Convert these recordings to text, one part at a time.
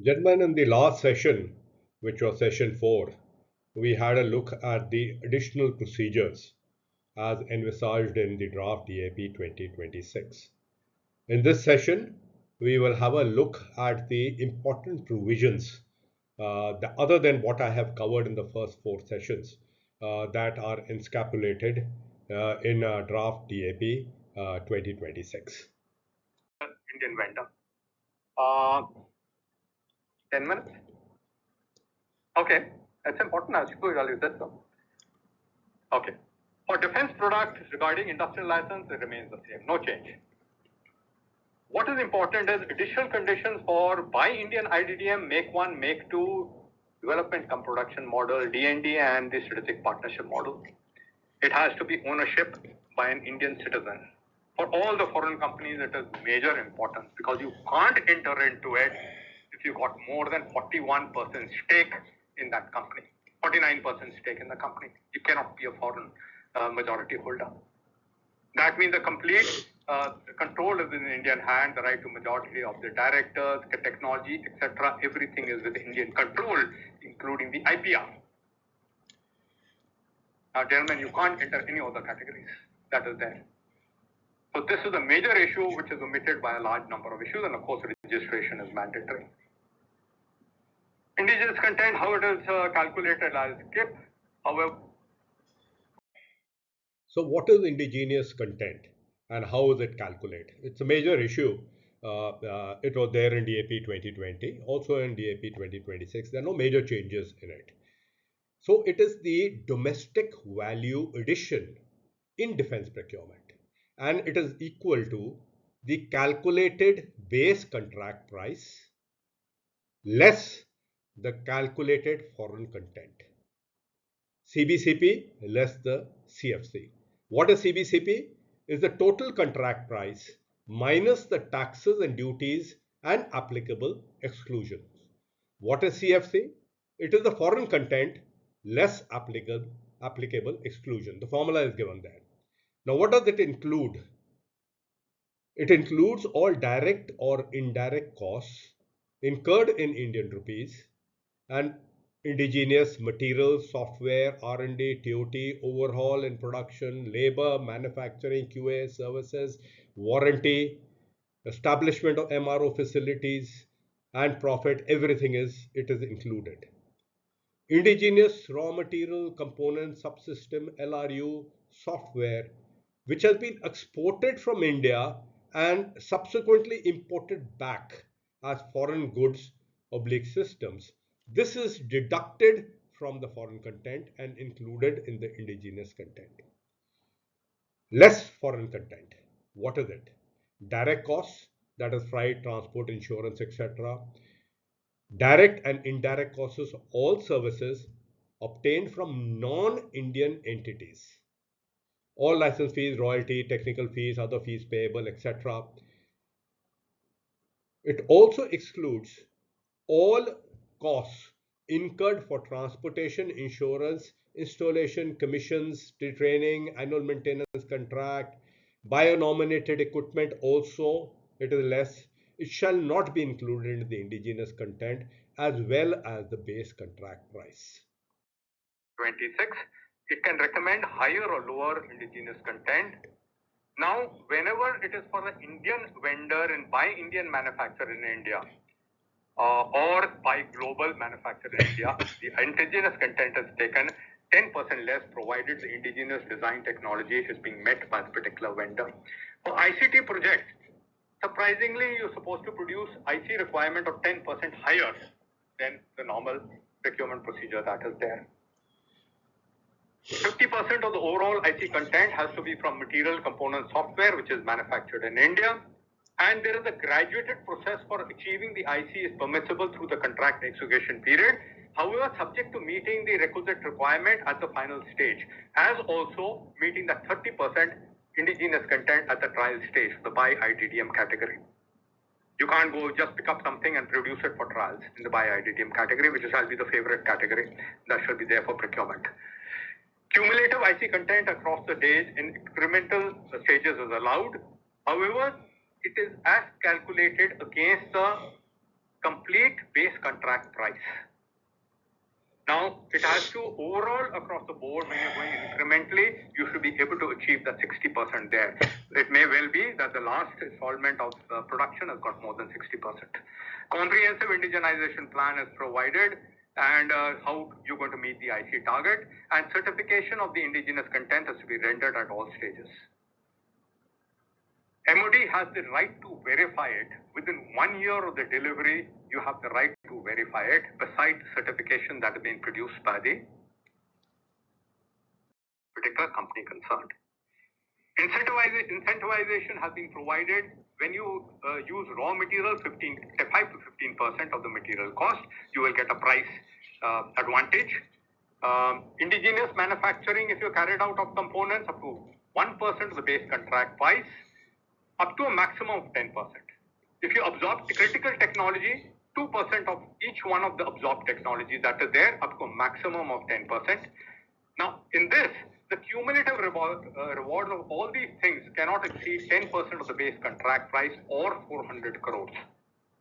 Gentlemen, in the last session, which was session 4, we had a look at the additional procedures as envisaged in the draft DAP 2026. In this session, we will have a look at the important provisions other than what I have covered in the first 4 sessions that are encapsulated in draft DAP 2026. Indian vendor. Uh, 10 minutes? Okay, that's important. I'll use this one. Okay. For defense products regarding industrial license, it remains the same, no change. What is important is additional conditions for Buy Indian IDDM, Make 1, Make 2, Development Cum Production Model, DND, and the Strategic Partnership Model. It has to be ownership by an Indian citizen. For all the foreign companies, it is major importance because you can't enter into it if you got more than 41% stake in that company, 49% stake in the company. You cannot be a foreign majority holder. That means the complete control is in Indian hand, the right to majority of the directors, the technology, etc. Everything is with Indian control, including the IPR. Now, gentlemen, you can't enter any other categories. That is there. So this is a major issue which is omitted by a large number of issues, and of course, registration is mandatory. Indigenous content, how it is calculated, I'll skip. However, so what is indigenous content and how is it calculated? It's a major issue. It was there in DAP 2020, also in DAP 2026. There are no major changes in it. So it is the domestic value addition in defense procurement, and it is equal to the calculated base contract price less the calculated foreign content. CBCP less the CFC. What is CBCP? Is the total contract price minus the taxes and duties and applicable exclusions. What is CFC? It is the foreign content less applicable exclusion. The formula is given there. Now, what does it include? It includes all direct or indirect costs incurred in Indian rupees and indigenous materials, software, R&D, TOT, overhaul and production, labor, manufacturing, QA, services, warranty, establishment of MRO facilities, and profit. Everything is included. Indigenous raw material, component, subsystem, LRU, software, which has been exported from India and subsequently imported back as foreign goods oblique systems. This is deducted from the foreign content and included in the indigenous content. Less foreign content. What is it? Direct costs, that is freight, transport, insurance, etc. Direct and indirect costs of all services obtained from non-Indian entities. All license fees, royalty, technical fees, other fees payable, etc. It also excludes all costs incurred for transportation, insurance, installation, commissions, training, annual maintenance contract, bio-nominated equipment also, it is less. It shall not be included in the indigenous content as well as the base contract price. 26, it can recommend higher or lower indigenous content. Now, whenever it is for the Indian vendor and Buy Indian manufacturer in India, or by global manufacturer in India, the indigenous content is taken 10% less provided the indigenous design technology is being met by the particular vendor. For ICT projects, surprisingly, you're supposed to produce IC requirement of 10% higher than the normal procurement procedure that is there. 50% of the overall IC content has to be from material component software, which is manufactured in India. And there is a graduated process for achieving the IC is permissible through the contract execution period. However, subject to meeting the requisite requirement at the final stage, as also meeting the 30% indigenous content at the trial stage, the Buy IDDM category. You can't go just pick up something and produce it for trials in the Buy IDDM category, which shall be the favorite category that shall be there for procurement. Cumulative IC content across the days in incremental stages is allowed. However, it is as calculated against the complete base contract price. Now, it has to overall across the board, when you're going incrementally, you should be able to achieve that 60% there. It may well be that the last installment of production has got more than 60%. Comprehensive indigenization plan is provided, and how you're going to meet the IC target, and certification of the indigenous content has to be rendered at all stages. MOD has the right to verify it. Within 1 year of the delivery, you have the right to verify it, besides certification that has been produced by the particular company concerned. Incentivization has been provided. When you use raw material, 5 to 15% of the material cost, you will get a price advantage. Indigenous manufacturing, if you carried out of components, up to 1% of the base contract price, up to a maximum of 10%. If you absorb critical technology, 2% of each one of the absorbed technologies that is there, up to a maximum of 10%. Now, in this, the cumulative reward of all these things cannot exceed 10% of the base contract price or 400 crores,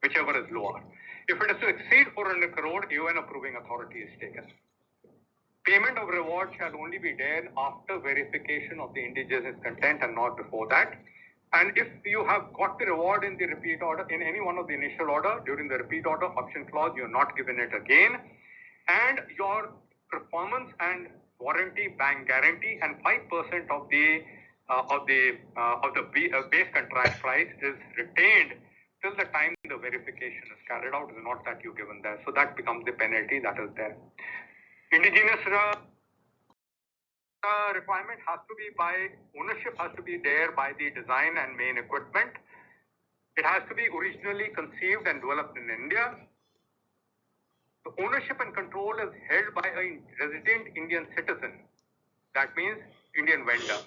whichever is lower. If it is to exceed 400 crore, even approving authority is taken. Payment of reward shall only be done after verification of the indigenous content and not before that. And if you have got the reward in the repeat order, in any one of the initial order, during the repeat order option clause, you're not given it again. And your performance and warranty bank guarantee and 5% of the base contract price is retained till the time the verification is carried out. Is not that you given there. So that becomes the penalty that is there. Indigenous requirement has to be by ownership, has to be there by the design and main equipment. It has to be originally conceived and developed in India. The ownership and control is held by a resident Indian citizen. That means Indian vendor,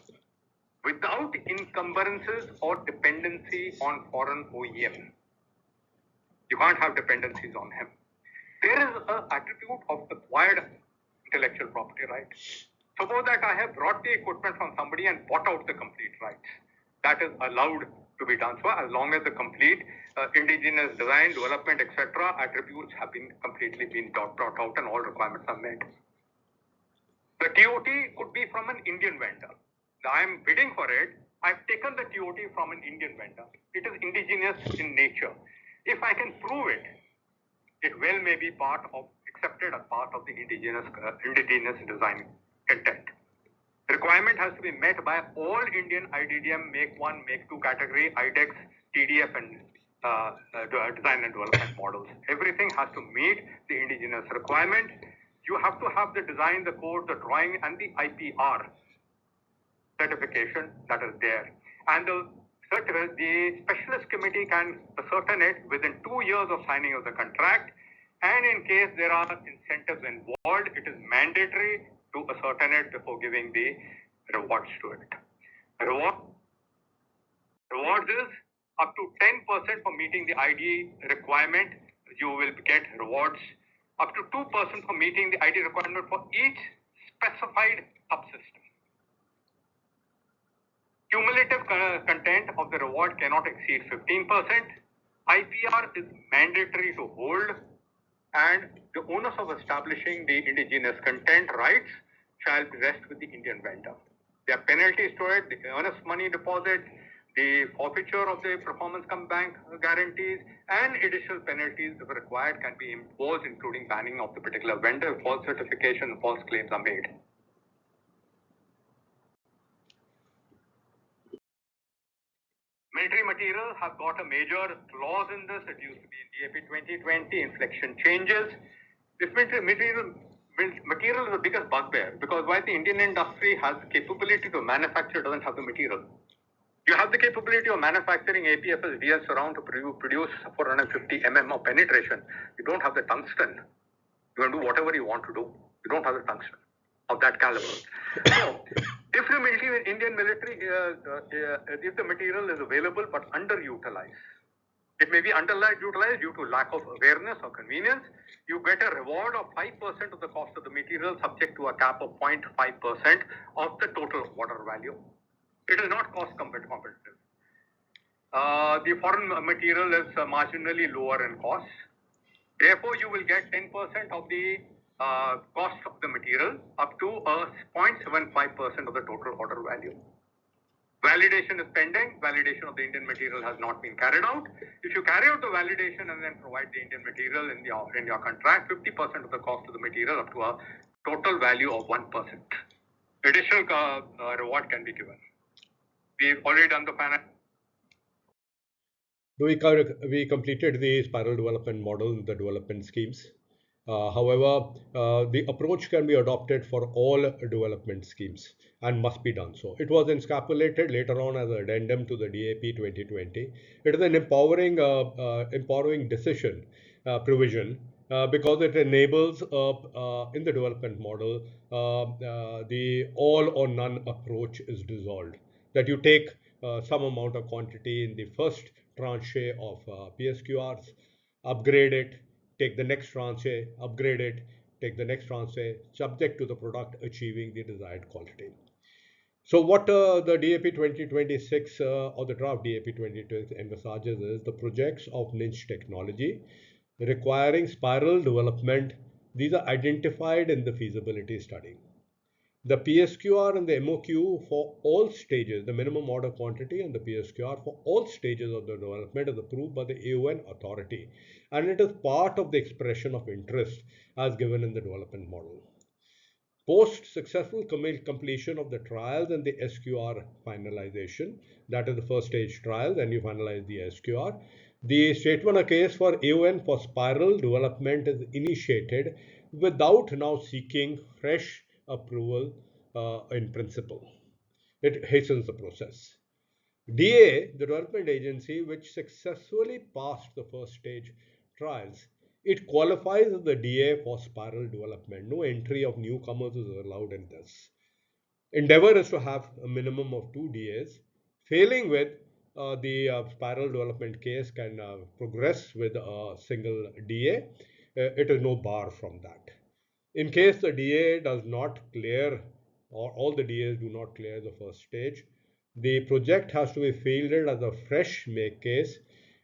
without encumbrances or dependency on foreign OEM. You can't have dependencies on him. There is an attribute of acquired intellectual property rights. Suppose that I have brought the equipment from somebody and bought out the complete rights. That is allowed to be done so as long as the complete indigenous design, development, etc. attributes have been completely brought out and all requirements are met. The TOT could be from an Indian vendor. I am bidding for it. I've taken the TOT from an Indian vendor. It is indigenous in nature. If I can prove it, it well may be accepted as part of the indigenous design content. Requirement has to be met by all Indian IDDM Make 1, Make 2 category, IDEX, TDF and design and development models. Everything has to meet the indigenous requirement. You have to have the design, the code, the drawing and the IPR certification that is there. And the specialist committee can ascertain it within 2 years of signing of the contract. And in case there are incentives involved, it is mandatory to ascertain it before giving the rewards to it. Rewards is up to 10% for meeting the ID requirement. You will get rewards. Up to 2% for meeting the ID requirement for each specified subsystem. Cumulative content of the reward cannot exceed 15%. IPR is mandatory to hold. And the onus of establishing the indigenous content rights shall rest with the Indian vendor. There are penalties to it, the earnest money deposit, the forfeiture of the performance come bank guarantees, and additional penalties if required can be imposed, including banning of the particular vendor if false certification and false claims are made. Military material have got a major clause in this. It used to be in DAP 2020, inflection changes. This material is the biggest bugbear because while the Indian industry has the capability to manufacture, doesn't have the material. You have the capability of manufacturing APFS DS around to produce 450 mm of penetration. You don't have the tungsten. You can do whatever you want to do. You don't have the tungsten of that caliber. So, if the Indian military, if the material is available but underutilized, it may be underutilized due to lack of awareness or convenience, you get a reward of 5% of the cost of the material subject to a cap of 0.5% of the total order value. It is not cost competitive. The foreign material is marginally lower in cost. Therefore, you will get 10% of the cost of the material up to 0.75% of the total order value. Validation is pending. Validation of the Indian material has not been carried out. If you carry out the validation and then provide the Indian material in your contract, 50% of the cost of the material up to a total value of 1%. Additional reward can be given. We've already done the finance. We completed the spiral development model in the development schemes. However, the approach can be adopted for all development schemes and must be done so. It was encapsulated later on as an addendum to the DAP 2020. It is an empowering decision provision because it enables in the development model the all or none approach is dissolved. That you take some amount of quantity in the first tranche of PSQRs, upgrade it, take the next tranche, upgrade it, take the next tranche, subject to the product achieving the desired quality. So what the DAP 2026 or the draft DAP 2026 envisages is the projects of niche technology requiring spiral development. These are identified in the feasibility study. The PSQR and the MOQ for all stages, the minimum order quantity and the PSQR for all stages of the development is approved by the AON authority, and it is part of the expression of interest as given in the development model. Post successful completion of the trials and the SQR finalization, that is the first stage trial, then you finalize the SQR. The statement of case for AON for spiral development is initiated without now seeking fresh approval in principle. It hastens the process. DA, the development agency, which successfully passed the first stage trials, it qualifies as the DA for spiral development. No entry of newcomers is allowed in this. Endeavor is to have a minimum of 2 DAs. Failing with the spiral development case can progress with a single DA. It is no bar from that. In case the DA does not clear or all the DAs do not clear the first stage, the project has to be fielded as a fresh make case,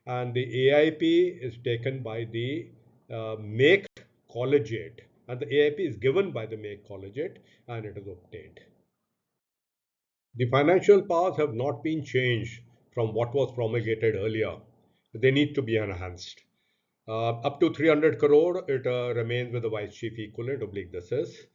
and the AIP is taken by the make collegiate, and the AIP is given by the make collegiate and it is obtained. The financial powers have not been changed from what was promulgated earlier. They need to be enhanced. Up to 300 crore, it remains with the vice chief equivalent oblique this is.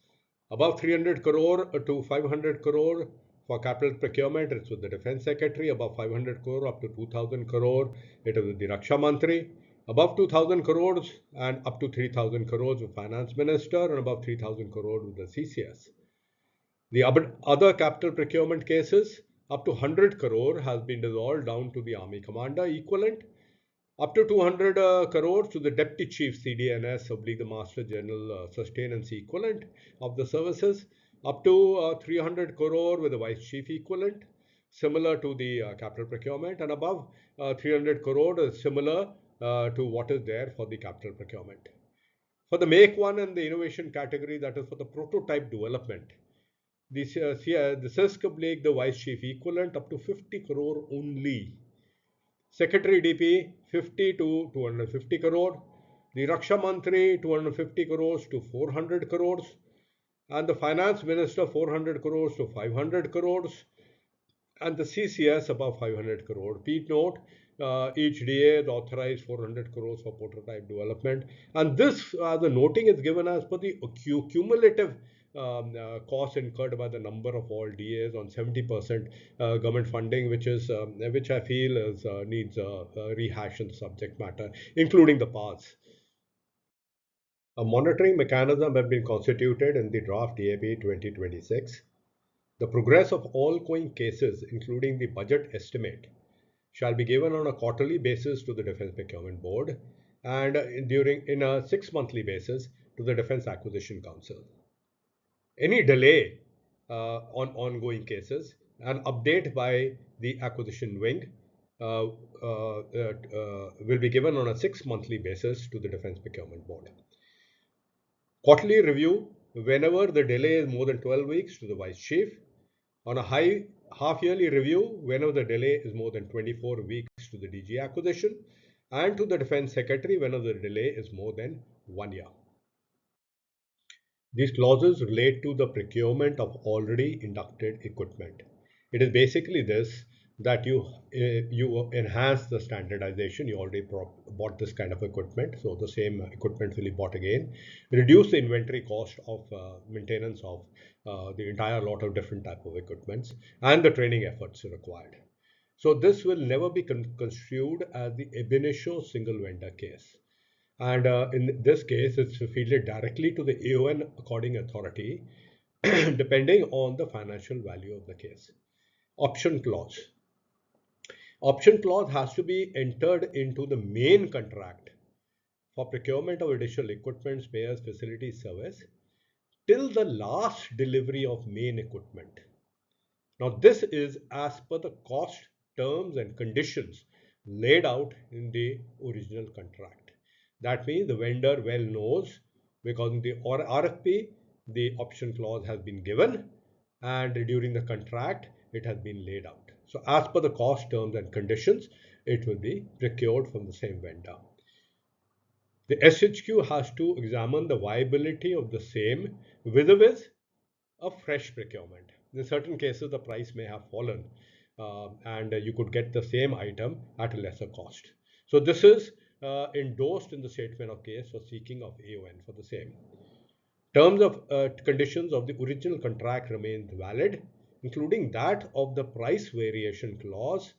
Above 300 crore to 500 crore for capital procurement, it's with the defense secretary. Above 500 crore up to 2000 crore, it is with the Raksha Mantri. Above 2000 crores and up to 3000 crores with finance minister, and above 3000 crore with the CCS. The other capital procurement cases up to 100 crore has been dissolved down to the army commander equivalent. Up to 200 crores to the Deputy Chief CDNS oblique the Master General Sustenance equivalent of the services. Up to 300 crore with the Vice Chief equivalent, similar to the capital procurement, and above 300 crore is similar to what is there for the capital procurement. For the Make One and the innovation category, that is for the prototype development, the CISC oblique the Vice Chief equivalent up to 50 crore only. Secretary DP 50 to 250 crore, the Raksha Mantri 250 crores to 400 crores, and the Finance Minister 400 crores to 500 crores, and the CCS above 500 crore. Please note, each DA is authorized 400 crores for prototype development, and this the noting is given as per the cumulative cost incurred by the number of all DAs on 70% government funding, which I feel is needs a rehash in the subject matter, including the parts. A monitoring mechanism has been constituted in the draft DAP 2026. The progress of all going cases, including the budget estimate, shall be given on a quarterly basis to the Defence Procurement Board and in a 6-monthly basis to the Defence Acquisition Council. Any delay on ongoing cases, an update by the acquisition wing will be given on a 6-monthly basis to the Defence Procurement Board. Quarterly review, whenever the delay is more than 12 weeks, to the Vice Chief. On a half-yearly review, whenever the delay is more than 24 weeks, to the DG Acquisition. and to the Defense Secretary whenever the delay is more than 1 year. These clauses relate to the procurement of already inducted equipment. It is basically this, that you enhance the standardization. You already bought this kind of equipment, so the same equipment will be bought again. Reduce the inventory cost of maintenance of the entire lot of different type of equipments and the training efforts required. So this will never be construed as the ab initio single vendor case. And in this case, it's fielded directly to the AON according authority, depending on the financial value of the case. Option clause. Option clause has to be entered into the main contract for procurement of additional equipment, spares, facilities, service till the last delivery of main equipment. Now, this is as per the cost, terms, and conditions laid out in the original contract. That means the vendor well knows, because in the RFP, the option clause has been given, and during the contract, it has been laid out. So, as per the cost, terms, and conditions, it will be procured from the same vendor. The SHQ has to examine the viability of the same vis-a-vis a fresh procurement. In certain cases, the price may have fallen and you could get the same item at a lesser cost. So this is endorsed in the statement of case for seeking of AON for the same. Terms of conditions of the original contract remain valid, including that of the price variation clause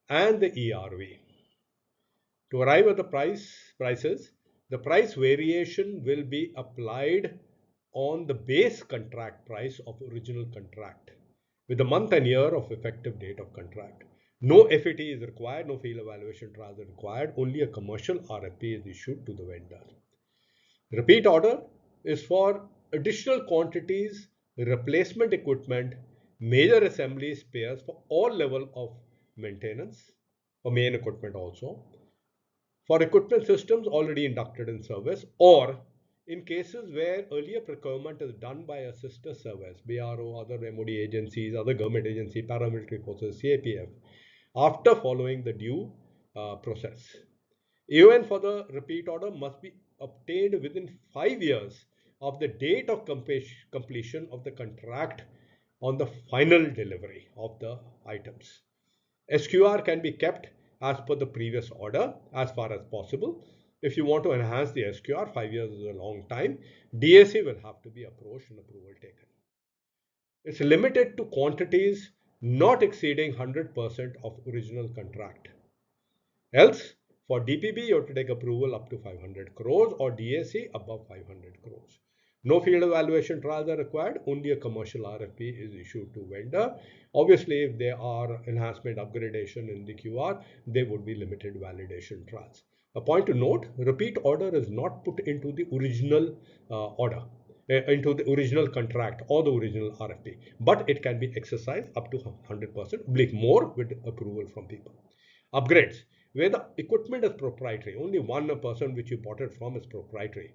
and the ERV. To arrive at the prices, the price variation will be applied on the base contract price of original contract with the month and year of effective date of contract. No FAT is required, no field evaluation trials are required, only a commercial RFP is issued to the vendor. Repeat order is for additional quantities, replacement equipment, major assembly spares for all level of maintenance, for main equipment also, for equipment systems already inducted in service, or in cases where earlier procurement is done by a sister service, BRO, other MOD agencies, other government agency, paramilitary forces, CAPF, after following the due process. AON for the repeat order must be obtained within 5 years of the date of completion of the contract on the final delivery of the items. SQR can be kept as per the previous order as far as possible. If you want to enhance the SQR, 5 years is a long time. DAC will have to be approached and approval taken. It's limited to quantities not exceeding 100% of original contract. Else, for DPB, you have to take approval up to 500 crores or DAC above 500 crores. No field evaluation trials are required. Only a commercial RFP is issued to vendor. Obviously, if there are enhancement, upgradation in the QR, there would be limited validation trials. A point to note, repeat order is not put into the original order, into the original contract or the original RFP, but it can be exercised up to 100%, more with approval from people. Upgrades, where the equipment is proprietary, only one person which you bought it from is proprietary.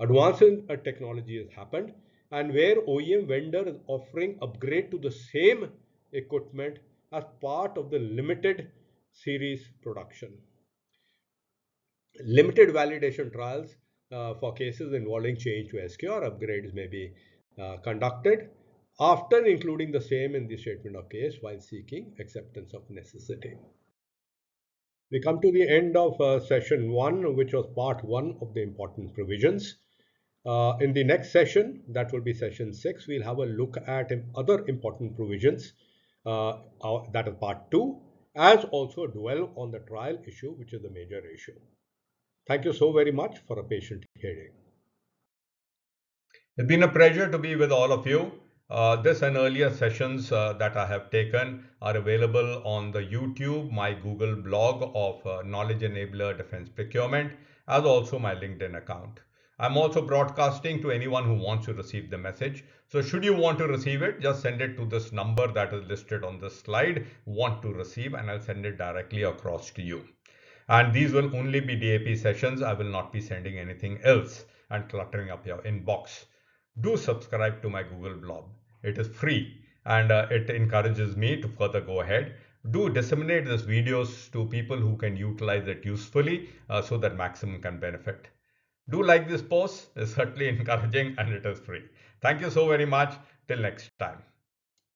Advance in technology has happened, and where OEM vendor is offering upgrade to the same equipment as part of the limited series production. Limited validation trials for cases involving change to SQR upgrades may be conducted after including the same in the statement of case while seeking acceptance of necessity. We come to the end of session 1, which was part 1 of the important provisions. In the next session, that will be session 6, we'll have a look at other important provisions, that is part 2, as also dwell on the trial issue, which is the major issue. Thank you so very much for a patient hearing. It's been a pleasure to be with all of you. This and earlier sessions that I have taken are available on the YouTube, my Google blog of Knowledge Enabler Defense Procurement, as also my LinkedIn account. I'm also broadcasting to anyone who wants to receive the message. So should you want to receive it, just send it to this number that is listed on this slide, want to receive, and I'll send it directly across to you. And these will only be DAP sessions. I will not be sending anything else and cluttering up your inbox. Do subscribe to my Google blog. It is free and it encourages me to further go ahead. do disseminate these videos to people who can utilize it usefully so that maximum can benefit. Do like this post, it's certainly encouraging and it is free. Thank you so very much. Till next time.